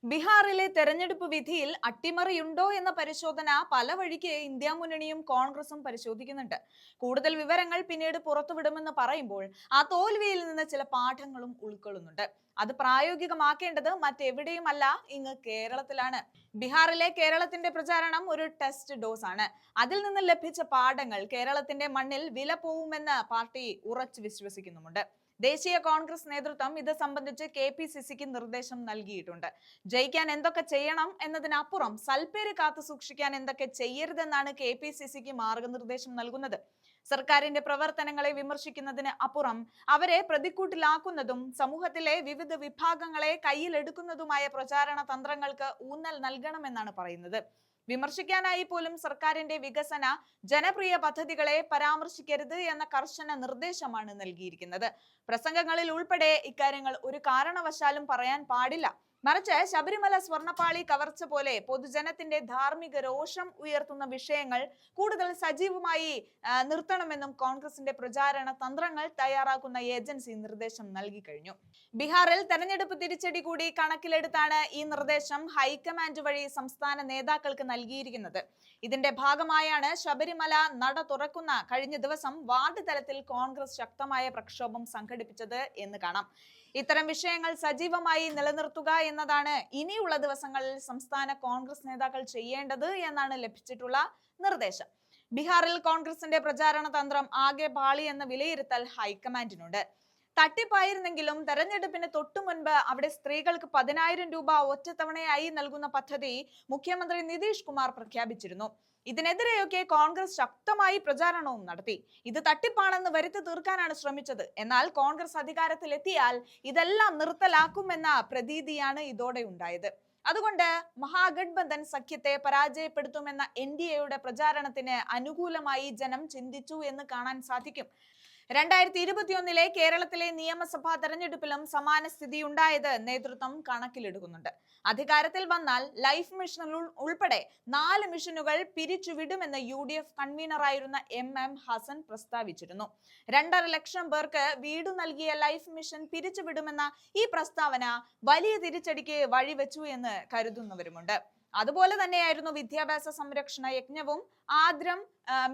ബീഹാറിലെ തെരഞ്ഞെടുപ്പ് വിധിയിൽ അട്ടിമറിയുണ്ടോ എന്ന പരിശോധന പല വഴിക്ക് ഇന്ത്യ മുന്നണിയും കോൺഗ്രസും പരിശോധിക്കുന്നുണ്ട്. കൂടുതൽ വിവരങ്ങൾ പിന്നീട് പുറത്തുവിടുമെന്ന് പറയുമ്പോൾ ആ തോൽവിയിൽ നിന്ന് ചില പാഠങ്ങളും ഉൾക്കൊള്ളുന്നുണ്ട്. അത് പ്രായോഗികമാക്കേണ്ടത് മറ്റെവിടെയുമല്ല, ഇങ്ങ് കേരളത്തിലാണ്. ബീഹാറിലെ കേരളത്തിന്റെ പ്രചാരണം ഒരു ടെസ്റ്റ് ഡോസ് ആണ്. അതിൽ നിന്ന് ലഭിച്ച പാഠങ്ങൾ കേരളത്തിന്റെ മണ്ണിൽ വില പോവുമെന്ന് പാർട്ടി ഉറച്ചു വിശ്വസിക്കുന്നുമുണ്ട്. ദേശീയ കോൺഗ്രസ് നേതൃത്വം ഇത് സംബന്ധിച്ച് KPCCക്ക് നിർദ്ദേശം നൽകിയിട്ടുണ്ട്. ജയിക്കാൻ എന്തൊക്കെ ചെയ്യണം എന്നതിനപ്പുറം സൽപ്പേര് കാത്തു സൂക്ഷിക്കാൻ എന്തൊക്കെ ചെയ്യരുതെന്നാണ് KPCCക്ക് മാർഗനിർദ്ദേശം നൽകുന്നത്. സർക്കാരിന്റെ പ്രവർത്തനങ്ങളെ വിമർശിക്കുന്നതിന് അപ്പുറം അവരെ പ്രതിക്കൂട്ടിലാക്കുന്നതും സമൂഹത്തിലെ വിവിധ വിഭാഗങ്ങളെ കയ്യിലെടുക്കുന്നതുമായ പ്രചാരണ തന്ത്രങ്ങൾക്ക് ഊന്നൽ നൽകണമെന്നാണ് പറയുന്നത്. വിമർശിക്കാനായി പോലും സർക്കാരിന്റെ വികസന ജനപ്രിയ പദ്ധതികളെ പരാമർശിക്കരുത് എന്ന കർശന നിർദ്ദേശമാണ് നൽകിയിരിക്കുന്നത്. പ്രസംഗങ്ങളിൽ ഉൾപ്പെടെ ഇക്കാര്യങ്ങൾ ഒരു കാരണവശാലും പറയാൻ പാടില്ല. മറിച്ച് ശബരിമല സ്വർണ്ണപ്പാളി കവർച്ച പോലെ പൊതുജനത്തിന്റെ ധാർമ്മിക രോഷം ഉയർത്തുന്ന വിഷയങ്ങൾ കൂടുതൽ സജീവമായി നിർത്തണമെന്നും കോൺഗ്രസിന്റെ പ്രചാരണ തന്ത്രങ്ങൾ തയ്യാറാക്കുന്ന ഏജൻസി നിർദ്ദേശം നൽകി കഴിഞ്ഞു. ബീഹാറിൽ തെരഞ്ഞെടുപ്പ് തിരിച്ചടി കൂടി കണക്കിലെടുത്താണ് ഈ നിർദ്ദേശം ഹൈക്കമാൻഡ് വഴി സംസ്ഥാന നേതാക്കൾക്ക് നൽകിയിരിക്കുന്നത്. ഇതിന്റെ ഭാഗമായാണ് ശബരിമല നട തുറക്കുന്ന കഴിഞ്ഞ ദിവസം വാർഡ് തലത്തിൽ കോൺഗ്രസ് ശക്തമായ പ്രക്ഷോഭം സംഘടിപ്പിച്ചത് എന്ന് കാണാം. ഇത്തരം വിഷയങ്ങൾ സജീവമായി നിലനിർത്തുക എന്നതാണ് ഇനിയുള്ള ദിവസങ്ങളിൽ സംസ്ഥാന കോൺഗ്രസ് നേതാക്കൾ ചെയ്യേണ്ടത് എന്നാണ് ലഭിച്ചിട്ടുള്ള നിർദ്ദേശം. ബീഹാറിൽ കോൺഗ്രസിന്റെ പ്രചാരണ തന്ത്രം ആകെ പാളി എന്ന വിലയിരുത്തൽ ഹൈക്കമാൻഡിനുണ്ട്. തട്ടിപ്പായിരുന്നെങ്കിലും തെരഞ്ഞെടുപ്പിന് തൊട്ടു മുൻപ് അവിടെ സ്ത്രീകൾക്ക് 10,000 രൂപ ഒറ്റത്തവണയായി നൽകുന്ന പദ്ധതി മുഖ്യമന്ത്രി നിതീഷ് കുമാർ പ്രഖ്യാപിച്ചിരുന്നു. ഇതിനെതിരെയൊക്കെ കോൺഗ്രസ് ശക്തമായി പ്രചാരണവും നടത്തി. ഇത് തട്ടിപ്പാണെന്ന് വരുത്തി തീർക്കാനാണ് ശ്രമിച്ചത്. എന്നാൽ കോൺഗ്രസ് അധികാരത്തിലെത്തിയാൽ ഇതെല്ലാം നിർത്തലാക്കുമെന്ന പ്രതീതിയാണ് ഇതോടെ ഉണ്ടായത്. അതുകൊണ്ട് മഹാഗഠബന്ധൻ സഖ്യത്തെ പരാജയപ്പെടുത്തുമെന്ന NDAയുടെ പ്രചാരണത്തിന് അനുകൂലമായി ജനം ചിന്തിച്ചു എന്ന് കാണാൻ സാധിക്കും. 2021 കേരളത്തിലെ നിയമസഭാ തെരഞ്ഞെടുപ്പിലും സമാന സ്ഥിതി ഉണ്ടായത് നേതൃത്വം കണക്കിലെടുക്കുന്നുണ്ട്. അധികാരത്തിൽ വന്നാൽ ലൈഫ് മിഷൻ ഉൾപ്പെടെ 4 മിഷനുകൾ പിരിച്ചുവിടുമെന്ന് UDF കൺവീനറായിരുന്ന MM ഹസൻ പ്രസ്താവിച്ചിരുന്നു. 2.5 ലക്ഷം പേർക്ക് വീട് നൽകിയ ലൈഫ് മിഷൻ പിരിച്ചുവിടുമെന്ന ഈ പ്രസ്താവന വലിയ തിരിച്ചടിക്ക് വഴിവെച്ചു എന്ന് കരുതുന്നവരുമുണ്ട്. അതുപോലെ തന്നെയായിരുന്നു വിദ്യാഭ്യാസ സംരക്ഷണ യജ്ഞവും ആദ്രം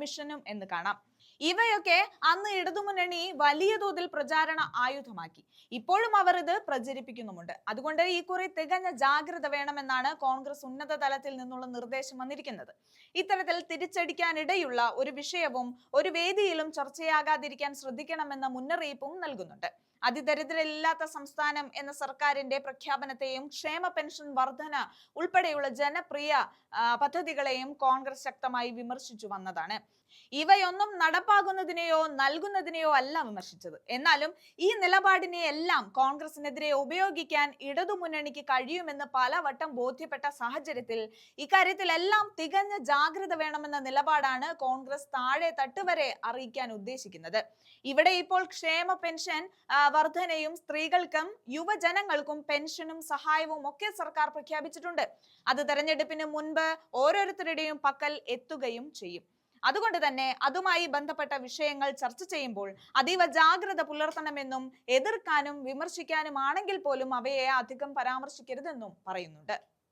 മിഷനും എന്ന് കാണാം. ഇവയൊക്കെ അന്ന് ഇടതുമുന്നണി വലിയ തോതിൽ പ്രചാരണ ആയുധമാക്കി. ഇപ്പോഴും അവർ ഇത് പ്രചരിപ്പിക്കുന്നുമുണ്ട്. അതുകൊണ്ട് ഈ കുറി തികഞ്ഞ ജാഗ്രത വേണമെന്നാണ് കോൺഗ്രസ് ഉന്നത തലത്തിൽ നിന്നുള്ള നിർദ്ദേശം വന്നിരിക്കുന്നത്. ഇത്തരത്തിൽ തിരിച്ചടിക്കാനിടയുള്ള ഒരു വിഷയവും ഒരു വേദിയിലും ചർച്ചയാകാതിരിക്കാൻ ശ്രദ്ധിക്കണമെന്ന മുന്നറിയിപ്പും നൽകുന്നുണ്ട്. അതിദരിദ്രരില്ലാത്ത സംസ്ഥാനം എന്ന സർക്കാരിന്റെ പ്രഖ്യാപനത്തെയും ക്ഷേമ പെൻഷൻ വർധന ഉൾപ്പെടെയുള്ള ജനപ്രിയ പദ്ധതികളെയും കോൺഗ്രസ് ശക്തമായി വിമർശിച്ചു വന്നതാണ്. ഇവയൊന്നും നടപ്പാകുന്നതിനെയോ നൽകുന്നതിനെയോ അല്ല വിമർശിച്ചത്. എന്നാലും ഈ നിലപാടിനെ എല്ലാം കോൺഗ്രസിനെതിരെ ഉപയോഗിക്കാൻ ഇടതുമുന്നണിക്ക് കഴിയുമെന്ന് പലവട്ടം ബോധ്യപ്പെട്ട സാഹചര്യത്തിൽ ഇക്കാര്യത്തിലെല്ലാം തികഞ്ഞ ജാഗ്രത വേണമെന്ന നിലപാടാണ് കോൺഗ്രസ് താഴെ തട്ടുവരെ അറിയിക്കാൻ ഉദ്ദേശിക്കുന്നത്. ഇവിടെ ഇപ്പോൾ ക്ഷേമ പെൻഷൻ വർധനയും സ്ത്രീകൾക്കും യുവജനങ്ങൾക്കും പെൻഷനും സഹായവും ഒക്കെ സർക്കാർ പ്രഖ്യാപിച്ചിട്ടുണ്ട്. അത് തെരഞ്ഞെടുപ്പിന് മുൻപ് ഓരോരുത്തരുടെയും പക്കൽ എത്തുകയും ചെയ്യും. അതുകൊണ്ട് തന്നെ അതുമായി ബന്ധപ്പെട്ട വിഷയങ്ങൾ ചർച്ച ചെയ്യുമ്പോൾ അതീവ ജാഗ്രത പുലർത്തണമെന്നും എതിർക്കാനും വിമർശിക്കാനുമാണെങ്കിൽ പോലും അവയെ അധികം പരാമർശിക്കരുതെന്നും പറയുന്നുണ്ട്.